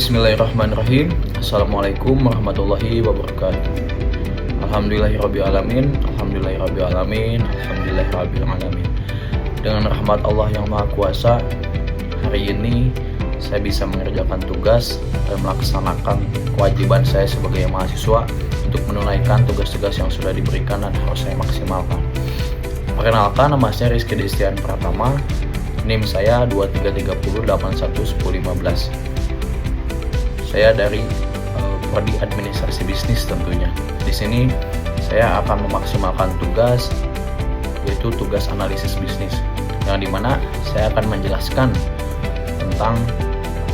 Bismillahirrahmanirrahim. Assalamualaikum warahmatullahi wabarakatuh. Alhamdulillahirrabbilalamin. Alhamdulillahirrabbilalamin. Alhamdulillahirrabbilalamin. Dengan rahmat Allah yang Maha Kuasa, hari ini saya bisa mengerjakan tugas dan melaksanakan kewajiban saya sebagai mahasiswa untuk menunaikan tugas-tugas yang sudah diberikan dan harus saya maksimalkan. Perkenalkan, nama saya Rizky Destian Pratama. NIM saya 2330811015. Saya dari Prodi Administrasi Bisnis tentunya. Di sini saya akan memaksimalkan tugas, yaitu tugas analisis bisnis, yang dimana saya akan menjelaskan tentang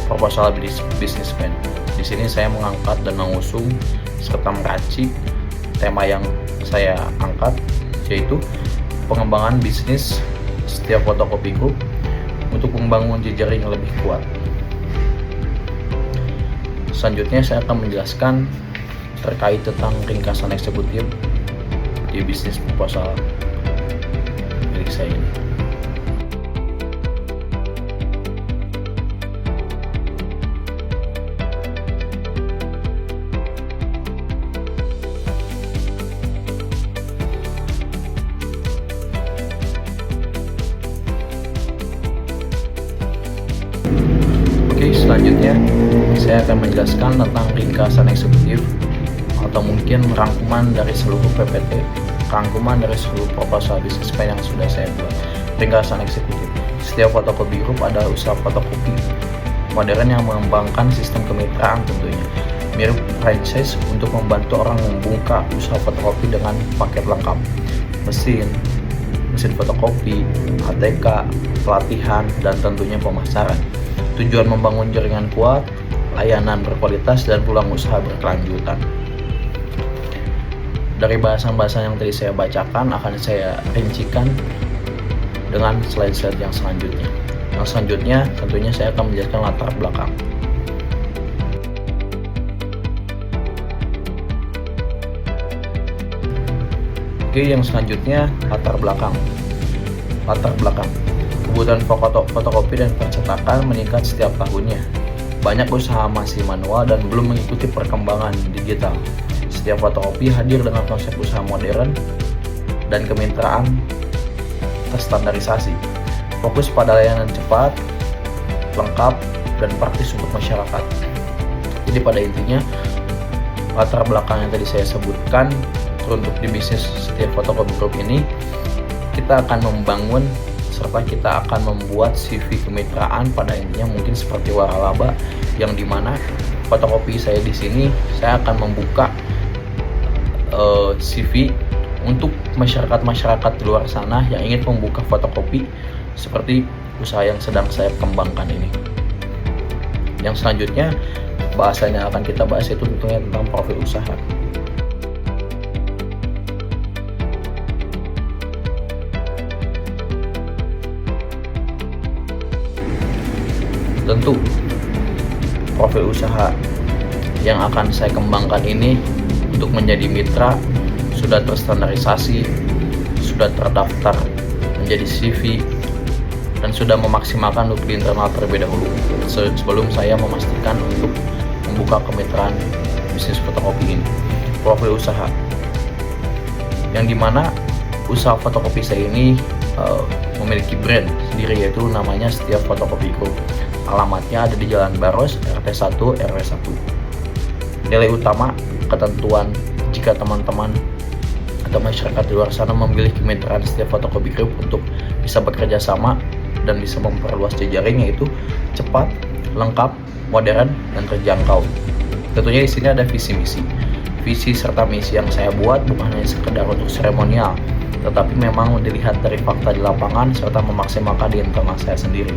proposal bisnis plan. Di sini saya mengangkat dan mengusung serta meracik tema yang saya angkat, yaitu pengembangan bisnis setiap fotokopi group untuk membangun jejaring yang lebih kuat. Selanjutnya saya akan menjelaskan terkait tentang ringkasan eksekutif di bisnis proposal milik saya ini. Selanjutnya saya akan menjelaskan tentang ringkasan eksekutif atau mungkin rangkuman dari seluruh PPT, rangkuman dari seluruh proposal bisnis plan yang sudah saya buat. Ringkasan eksekutif, setiap fotokopi group adalah usaha fotokopi modern yang mengembangkan sistem kemitraan, tentunya mirip franchise untuk membantu orang membuka usaha fotokopi dengan paket lengkap: mesin fotokopi, ATK, pelatihan, dan tentunya pemasaran. Tujuan membangun jaringan kuat, layanan berkualitas, dan peluang usaha berkelanjutan. Dari bahasan-bahasan yang tadi saya bacakan akan saya rincikan dengan slide-slide yang selanjutnya. Yang selanjutnya tentunya saya akan menjelaskan latar belakang. Oke, yang selanjutnya latar belakang. Kebutuhan fotokopi dan percetakan meningkat setiap tahunnya. Banyak usaha masih manual dan belum mengikuti perkembangan digital. Setiap fotokopi hadir dengan konsep usaha modern dan kemitraan terstandarisasi. Fokus pada layanan cepat, lengkap, dan praktis untuk masyarakat. Jadi pada intinya, latar belakang yang tadi saya sebutkan untuk di bisnis setiap fotokopi group ini, kita akan membangun serta kita akan membuat CV kemitraan. Pada intinya mungkin seperti waralaba, yang dimana fotokopi saya di sini saya akan membuka CV untuk masyarakat di luar sana yang ingin membuka fotokopi seperti usaha yang sedang saya kembangkan ini. Yang selanjutnya bahasanya akan kita bahas itu tentunya tentang profil usaha. Tentu profil usaha yang akan saya kembangkan ini untuk menjadi mitra sudah terstandarisasi, sudah terdaftar menjadi CV, dan sudah memaksimalkan untuk di internal terlebih dahulu sebelum saya memastikan untuk membuka kemitraan bisnis fotokopi ini. Profil usaha yang dimana usaha fotokopi saya ini memiliki brand sendiri, yaitu namanya Setiap Fotokopi Group. Alamatnya ada di Jalan Baros, RT 1 RW 1. Nilai utama ketentuan jika teman-teman atau masyarakat di luar sana memilih kemitraan Setiap Fotokopi Group untuk bisa bekerja sama dan bisa memperluas jejaring, yaitu cepat, lengkap, modern, dan terjangkau. Tentunya di sini ada visi serta misi yang saya buat bukan hanya sekedar untuk seremonial, tetapi memang dilihat dari fakta di lapangan serta memaksimalkan di internal saya sendiri.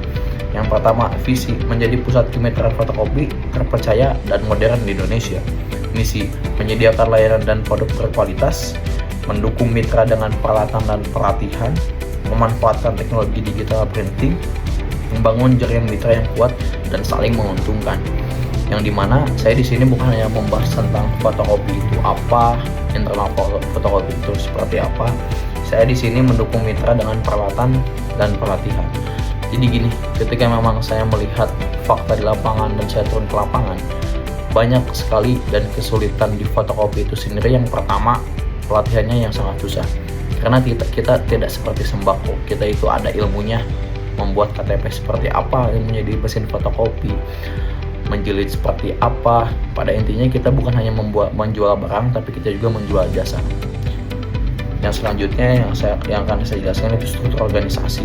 Yang pertama, visi menjadi pusat kemitraan fotokopi terpercaya dan modern di Indonesia. Misi, menyediakan layanan dan produk berkualitas, mendukung mitra dengan peralatan dan pelatihan, memanfaatkan teknologi digital printing, membangun jaringan mitra yang kuat dan saling menguntungkan. Yang dimana saya di sini bukan hanya membahas tentang fotokopi itu apa, internal fotokopi itu seperti apa. Saya di sini mendukung mitra dengan peralatan dan pelatihan. Jadi gini, ketika memang saya melihat fakta di lapangan dan saya turun ke lapangan, banyak sekali dan kesulitan di fotokopi itu sendiri. Yang pertama, pelatihannya yang sangat susah, karena kita tidak seperti sembako. Kita itu ada ilmunya, membuat KTP seperti apa, ilmunya di mesin fotokopi, menjilid seperti apa. Pada intinya kita bukan hanya menjual barang, tapi kita juga menjual jasa. Yang selanjutnya yang akan saya jelaskan itu struktur organisasi.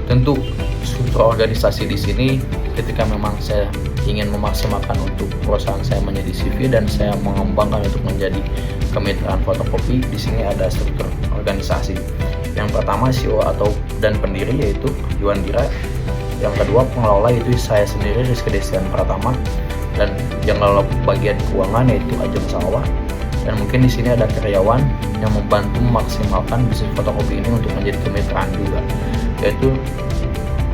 Tentu struktur organisasi di sini, ketika memang saya ingin memaksimalkan untuk perusahaan saya menjadi CV dan saya mengembangkan untuk menjadi kemitraan fotokopi, di sini ada struktur organisasi. Yang pertama CEO dan pendiri yaitu Iwan Dira. Yang kedua pengelola itu saya sendiri, Rizky Desian Pratama, dan yang kalau bagian keuangan yaitu Ajeng Salwa. Dan mungkin di sini ada karyawan yang membantu memaksimalkan bisnis fotokopi ini untuk menjadi kemitraan juga, yaitu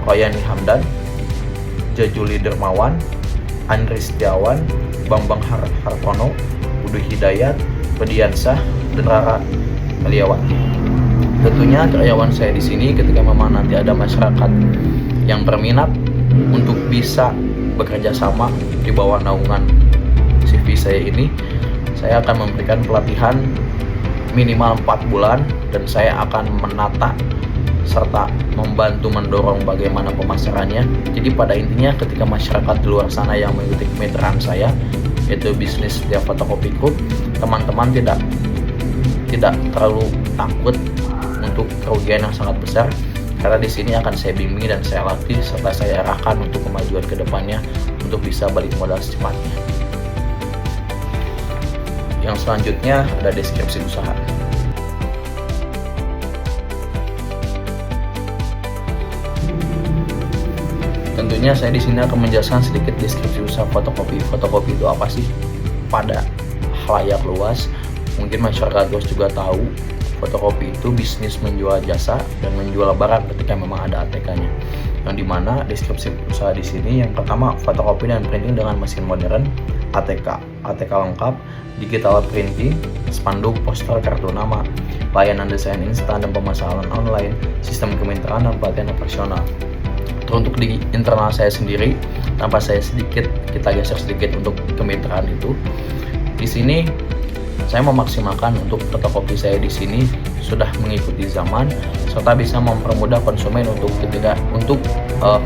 Royani Hamdan, Jajuli Dermawan, Andri Setiawan, Bambang Hartono, Budi Hidayat, Pediansah, dan Rara Meliawati. Tentunya karyawan saya di sini, ketika memang nanti ada masyarakat yang berminat untuk bisa bekerja sama di bawah naungan CV saya ini, saya akan memberikan pelatihan minimal 4 bulan dan saya akan menata serta membantu mendorong bagaimana pemasarannya. Jadi pada intinya ketika masyarakat di luar sana yang mengikuti kemitraan saya, yaitu bisnis dia fotokopiku, teman-teman tidak terlalu takut untuk kerugian yang sangat besar, karena di sini akan saya bimbing dan saya latih serta saya arahkan untuk kemajuan ke depannya untuk bisa balik modal secepatnya. Yang selanjutnya ada deskripsi usaha. Tentunya saya di sini akan menjelaskan sedikit deskripsi usaha fotokopi. Fotokopi itu apa sih? Pada khalayak luas, mungkin masyarakat luas juga tahu fotokopi itu bisnis menjual jasa dan menjual barang ketika memang ada ATK-nya. Yang dimana deskripsi usaha di sini yang pertama fotokopi dan printing dengan mesin modern, ATK lengkap, digital printing, spanduk, poster, kartu nama, layanan desain instan dan pemasaran online, sistem kemitraan dan pelatihan operasional. Untuk di internal saya sendiri, tanpa kita geser sedikit untuk kemitraan itu, di sini saya memaksimalkan untuk fotokopi saya di sini sudah mengikuti zaman serta bisa mempermudah konsumen untuk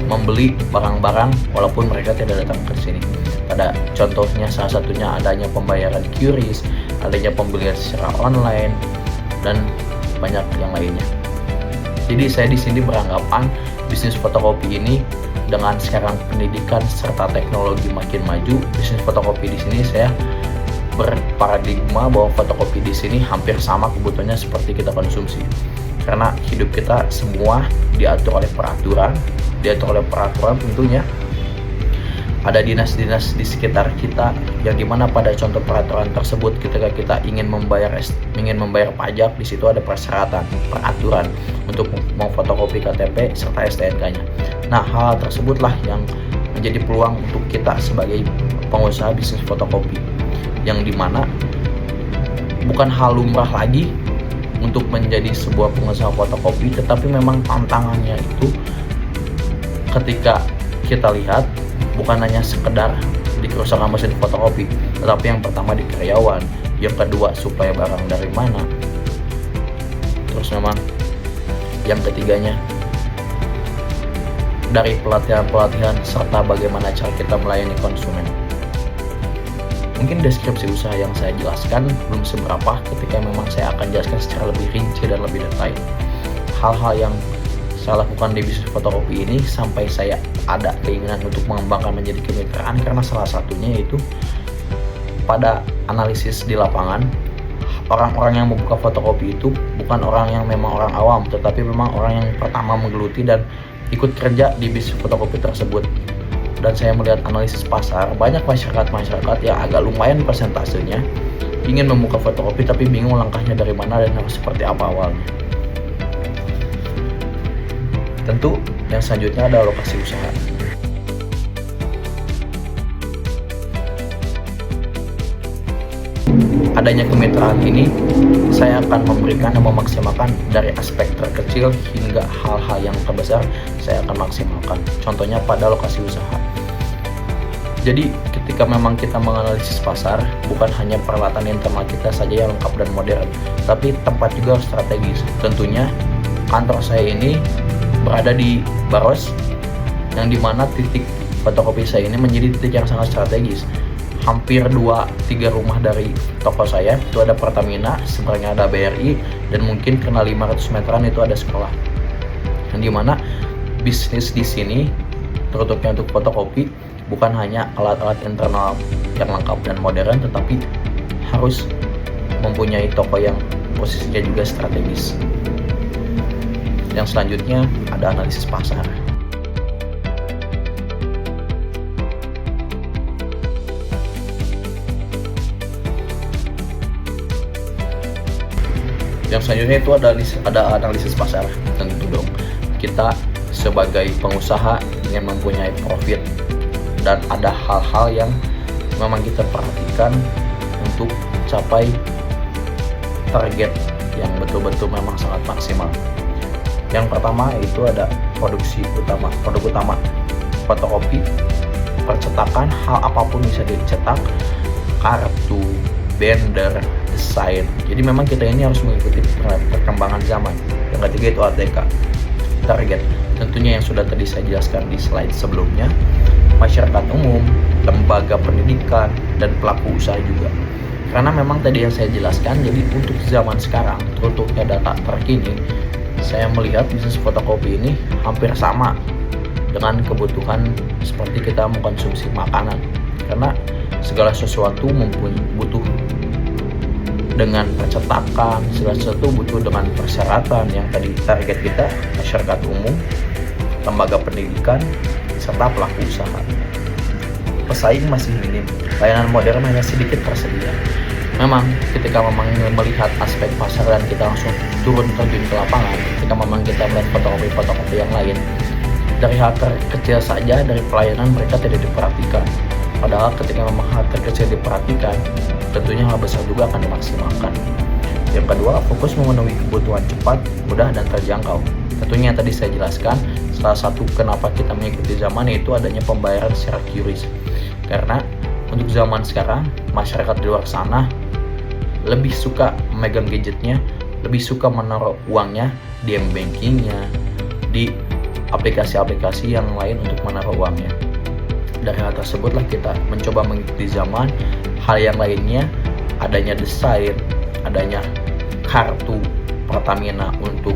membeli barang-barang walaupun mereka tidak datang ke sini. Pada contohnya salah satunya adanya pembayaran QRIS, adanya pembelian secara online dan banyak yang lainnya. Jadi saya di sini beranggapan bisnis fotokopi ini dengan sekarang pendidikan serta teknologi makin maju, bisnis fotokopi di sini saya berparadigma bahwa fotokopi di sini hampir sama kebutuhannya seperti kita konsumsi. Karena hidup kita semua diatur oleh peraturan tentunya. Ada dinas-dinas di sekitar kita yang dimana pada contoh peraturan tersebut ketika kita ingin membayar pajak, di situ ada peraturan untuk memfotokopi KTP serta STNK-nya. Nah, hal tersebutlah yang menjadi peluang untuk kita sebagai pengusaha bisnis fotokopi, yang dimana bukan hal lumrah lagi untuk menjadi sebuah pengusaha fotokopi, tetapi memang tantangannya itu ketika kita lihat bukan hanya sekedar di kerusakan mesin fotokopi, tetapi yang pertama di karyawan, yang kedua suplai barang dari mana, terus memang yang ketiganya dari pelatihan serta bagaimana cara kita melayani konsumen. Mungkin deskripsi usaha yang saya jelaskan belum seberapa ketika memang saya akan jelaskan secara lebih rinci dan lebih detail hal-hal yang saya lakukan di bisnis fotokopi ini sampai saya ada keinginan untuk mengembangkan menjadi kemitraan, karena salah satunya yaitu pada analisis di lapangan, orang-orang yang membuka fotokopi itu bukan orang yang memang orang awam, tetapi memang orang yang pertama menggeluti dan ikut kerja di bisnis fotokopi tersebut. Dan saya melihat analisis pasar, banyak masyarakat yang agak lumayan persentasenya ingin membuka fotokopi tapi bingung langkahnya dari mana dan harus seperti apa awalnya. Tentu yang selanjutnya ada lokasi usaha. adanya kemitraan ini, saya akan memberikan dan memaksimalkan dari aspek terkecil hingga hal-hal yang terbesar saya akan maksimalkan. Contohnya pada lokasi usaha. Jadi ketika memang kita menganalisis pasar, bukan hanya peralatan internal kita saja yang lengkap dan modern, tapi tempat juga harus strategis. Tentunya kantor saya ini berada di Baros, yang dimana titik fotokopi saya ini menjadi titik yang sangat strategis. Hampir 2-3 rumah dari toko saya itu ada Pertamina, seberangnya ada BRI, dan mungkin kena 500 meteran itu ada sekolah. Yang dimana bisnis di sini, terutama untuk fotokopi, bukan hanya alat-alat internal yang lengkap dan modern, tetapi harus mempunyai toko yang posisinya juga strategis. Yang selanjutnya ada analisis pasar. Yang selanjutnya itu ada analisis pasar. Tentu dong, kita sebagai pengusaha ingin mempunyai profit, dan ada hal-hal yang memang kita perhatikan untuk capai target yang betul-betul memang sangat maksimal. Yang pertama itu ada produk utama, fotokopi, percetakan, hal apapun bisa dicetak, kartu, bender, desain. Jadi memang kita ini harus mengikuti perkembangan zaman. Yang ketiga itu ATK, target. Tentunya yang sudah tadi saya jelaskan di slide sebelumnya, masyarakat umum, lembaga pendidikan, dan pelaku usaha juga. Karena memang tadi yang saya jelaskan, jadi untuk zaman sekarang, teruntuknya data terkini, saya melihat bisnis fotokopi ini hampir sama dengan kebutuhan seperti kita mengkonsumsi makanan. Karena segala sesuatu butuh dengan percetakan, segala sesuatu butuh dengan persyaratan yang tadi target kita, masyarakat umum, lembaga pendidikan, serta pelaku usaha. Pesaing masih minim, layanan modern hanya sedikit tersedia. Memang ketika memang melihat aspek pasar dan kita langsung turun terjun ke lapangan, ketika memang kita melihat fotokopi yang lain, dari hal terkecil saja dari pelayanan mereka tidak diperhatikan. Padahal ketika memang hal terkecil diperhatikan, tentunya hal besar juga akan dimaksimalkan. Yang kedua, fokus memenuhi kebutuhan cepat, mudah, dan terjangkau. Tentunya yang tadi saya jelaskan, salah satu kenapa kita mengikuti zaman yaitu adanya pembayaran secara QRIS. Karena untuk zaman sekarang, masyarakat di luar sana lebih suka memegang gadgetnya, lebih suka menaruh uangnya di m-bankingnya, di aplikasi-aplikasi yang lain untuk menaruh uangnya. Dari hal tersebutlah kita mencoba mengikuti zaman. Hal yang lainnya, adanya desain, adanya kartu Pertamina untuk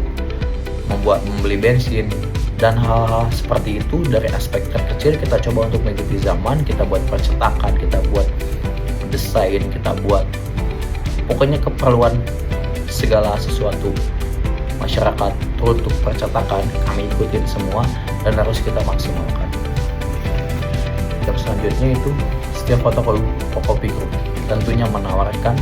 membeli bensin, dan hal-hal seperti itu. Dari aspek terkecil kita coba untuk mengikuti zaman, kita buat percetakan, kita buat desain, kita buat pokoknya keperluan segala sesuatu masyarakat untuk percetakan kami ikutin semua dan harus kita maksimalkan. Yang selanjutnya itu setiap fotokopi group tentunya menawarkan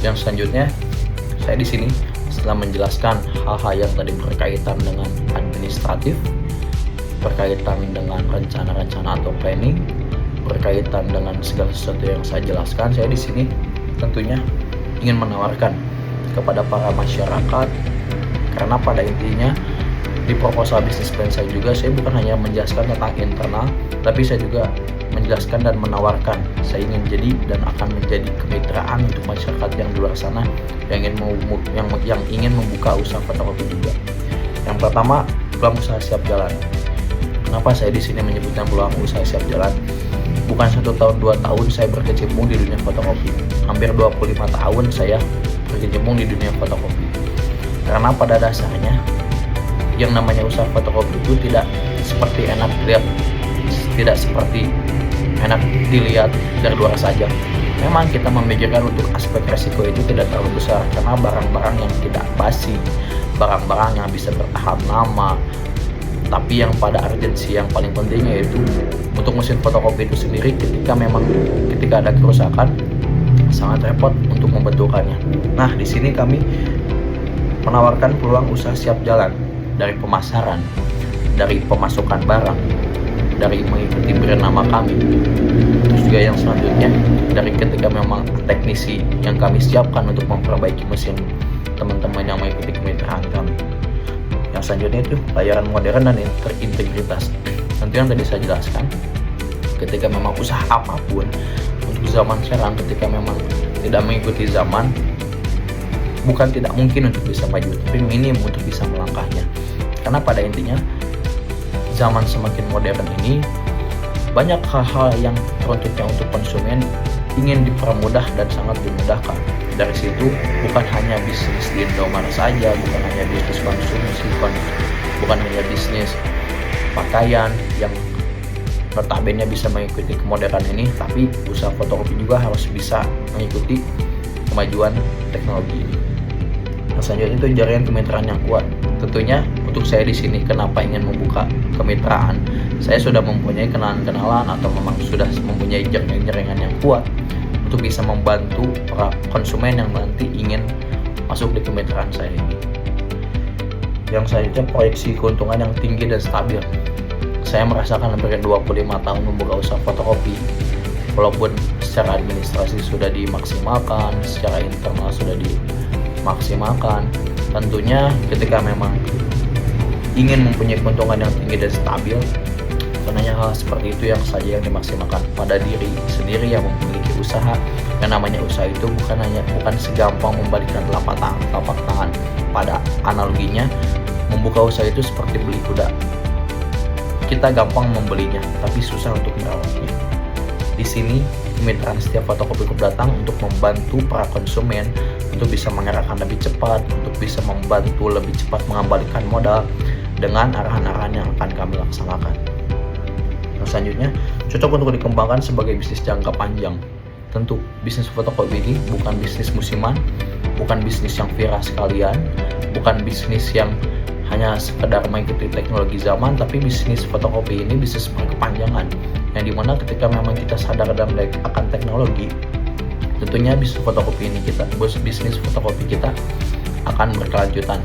yang selanjutnya. Saya di sini setelah menjelaskan hal-hal yang tadi berkaitan dengan administratif, berkaitan dengan rencana-rencana atau planning, berkaitan dengan segala sesuatu yang saya jelaskan, saya di sini tentunya ingin menawarkan kepada para masyarakat, karena pada intinya di proposal bisnis plan saya juga, saya bukan hanya menjelaskan tentang internal, tapi saya juga menjelaskan dan menawarkan saya ingin jadi dan akan menjadi kemitraan untuk masyarakat yang di luar sana yang ingin membuka usaha fotokopi juga. Yang pertama, peluang usaha siap jalan. Kenapa saya di sini menyebutkan peluang usaha siap jalan? Bukan 1 tahun 2 tahun saya berkecimpung di dunia fotokopi. Hampir 25 tahun saya berkecimpung di dunia fotokopi. Karena pada dasarnya yang namanya usaha fotokopi itu tidak seperti enak dilihat dari luar saja. Memang kita memikirkan untuk aspek resiko itu tidak terlalu besar, karena barang-barang yang tidak basi, barang-barang yang bisa bertahan lama. Tapi yang pada urgensi yang paling penting yaitu untuk mesin fotokopi itu sendiri, ketika ada kerusakan sangat repot untuk membetulkannya. Nah, di sini kami menawarkan peluang usaha siap jalan dari pemasaran, dari pemasukan barang, dari mengikuti brand nama kami. Terus juga yang selanjutnya, dari ketika memang teknisi yang kami siapkan untuk memperbaiki mesin teman-teman yang mengikuti kemitraan kami. Yang selanjutnya itu layanan modern dan terintegritas. Tentu yang tadi saya jelaskan, ketika memang usaha apapun untuk zaman sekarang, ketika memang tidak mengikuti zaman, bukan tidak mungkin untuk bisa maju, tapi minim untuk bisa melangkahnya. Karena pada intinya zaman semakin modern ini, banyak hal-hal yang teruntutnya untuk konsumen ingin dipermudah dan sangat dimudahkan. Dari situ bukan hanya bisnis di Indomaret saja, bukan hanya bisnis konsumsi, bukan hanya bisnis pakaian yang notabene bisa mengikuti kemodernan ini, tapi usaha fotokopi juga harus bisa mengikuti kemajuan teknologi ini. Nah, selanjutnya itu jaringan kemitraan yang kuat. Tentunya untuk saya di sini kenapa ingin membuka kemitraan, saya sudah mempunyai kenalan-kenalan atau memang sudah mempunyai jaringan yang kuat untuk bisa membantu para konsumen yang nanti ingin masuk di kemitraan saya ini. Yang selanjutnya, proyeksi keuntungan yang tinggi dan stabil. Saya merasakan hampir 25 tahun membuka usaha fotokopi, walaupun secara administrasi sudah dimaksimalkan, secara internal sudah dimaksimalkan, tentunya ketika memang ingin mempunyai keuntungan yang tinggi dan stabil, sebenarnya hal seperti itu yang saja yang dimaksimalkan pada diri sendiri yang memiliki usaha. Yang namanya usaha itu bukan segampang membalikkan telapak tangan. Pada analoginya, membuka usaha itu seperti beli kuda. Kita gampang membelinya, tapi susah untuk merawatnya. Di sini kemitraan setiap fotokopi Group datang untuk membantu para konsumen untuk bisa mengerahkan lebih cepat, untuk bisa membantu lebih cepat mengembalikan modal dengan arahan-arahan yang akan kami laksanakan. Yang selanjutnya, cocok untuk dikembangkan sebagai bisnis jangka panjang. Tentu, bisnis fotokopi ini bukan bisnis musiman, bukan bisnis yang viral sekalian, bukan bisnis yang hanya sekedar mengikuti teknologi zaman, tapi bisnis fotokopi ini bisnis berkepanjangan, yang dimana ketika memang kita sadar dan melek akan teknologi, tentunya bisnis fotokopi kita akan berkelanjutan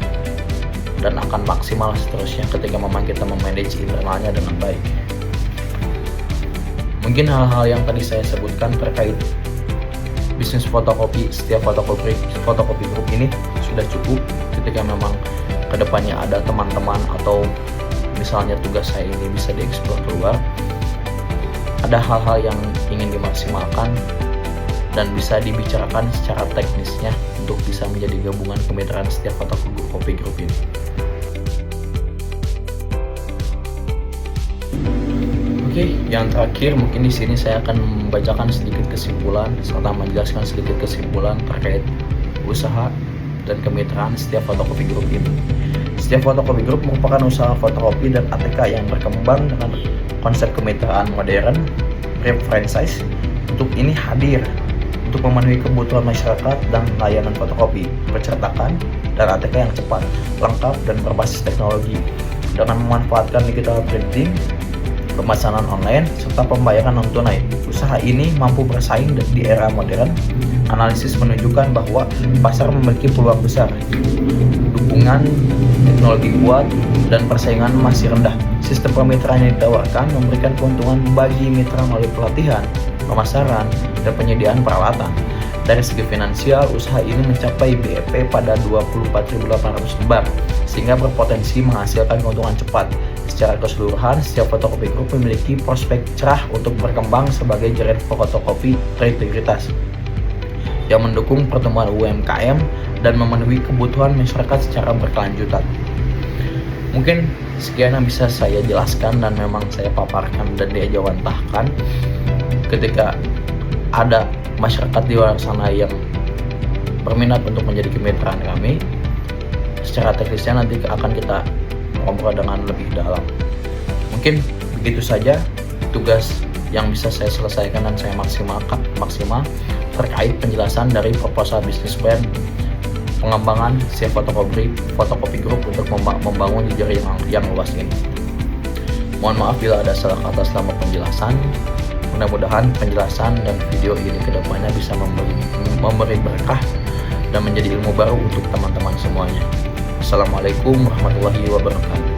dan akan maksimal seterusnya ketika memang kita memanage internalnya dengan baik. Mungkin hal-hal yang tadi saya sebutkan terkait bisnis fotokopi setiap fotokopi Group ini sudah cukup. Ketika memang kedepannya ada teman-teman atau misalnya tugas saya ini bisa dieksplor keluar, ada hal-hal yang ingin dimaksimalkan dan bisa dibicarakan secara teknisnya untuk bisa menjadi gabungan kemitraan setiap fotokopi Group ini. Oke, yang terakhir mungkin di sini saya akan membacakan sedikit kesimpulan serta menjelaskan sedikit kesimpulan terkait usaha dan kemitraan setiap fotokopi Group ini. Setiap fotokopi Group merupakan usaha fotokopi dan ATK yang berkembang dengan konsep kemitraan modern, franchise. Untuk ini hadir untuk memenuhi kebutuhan masyarakat dan layanan fotokopi, percetakan, dan ATK yang cepat, lengkap, dan berbasis teknologi. Dengan memanfaatkan digital printing, pemesanan online, serta pembayaran non-tunai, usaha ini mampu bersaing di era modern. Analisis menunjukkan bahwa pasar memiliki peluang besar, dukungan teknologi kuat, dan persaingan masih rendah. Sistem kemitraan yang ditawarkan memberikan keuntungan bagi mitra melalui pelatihan, pemasaran, dan penyediaan peralatan. Dari segi finansial, usaha ini mencapai BEP pada 24.800 lembar, sehingga berpotensi menghasilkan keuntungan cepat. Secara keseluruhan, setiap fotokopi Group memiliki prospek cerah untuk berkembang sebagai jaringan fotokopi berintegritas yang mendukung pertumbuhan UMKM dan memenuhi kebutuhan masyarakat secara berkelanjutan. Mungkin sekian yang bisa saya jelaskan dan memang saya paparkan dan diajawantahkan. Ketika ada masyarakat di luar sana yang berminat untuk menjadi kemitraan kami, secara teknisnya nanti akan kita ngobrol dengan lebih dalam. Mungkin begitu saja tugas yang bisa saya selesaikan dan saya maksimal terkait penjelasan dari proposal bisnis plan pengembangan setiap fotokopi Group untuk membangun jaringan yang luas ini. Mohon maaf bila ada salah kata selama penjelasan. Mudah-mudahan penjelasan dan video ini kedepannya bisa memberi berkah dan menjadi ilmu baru untuk teman-teman semuanya. Assalamualaikum warahmatullahi wabarakatuh.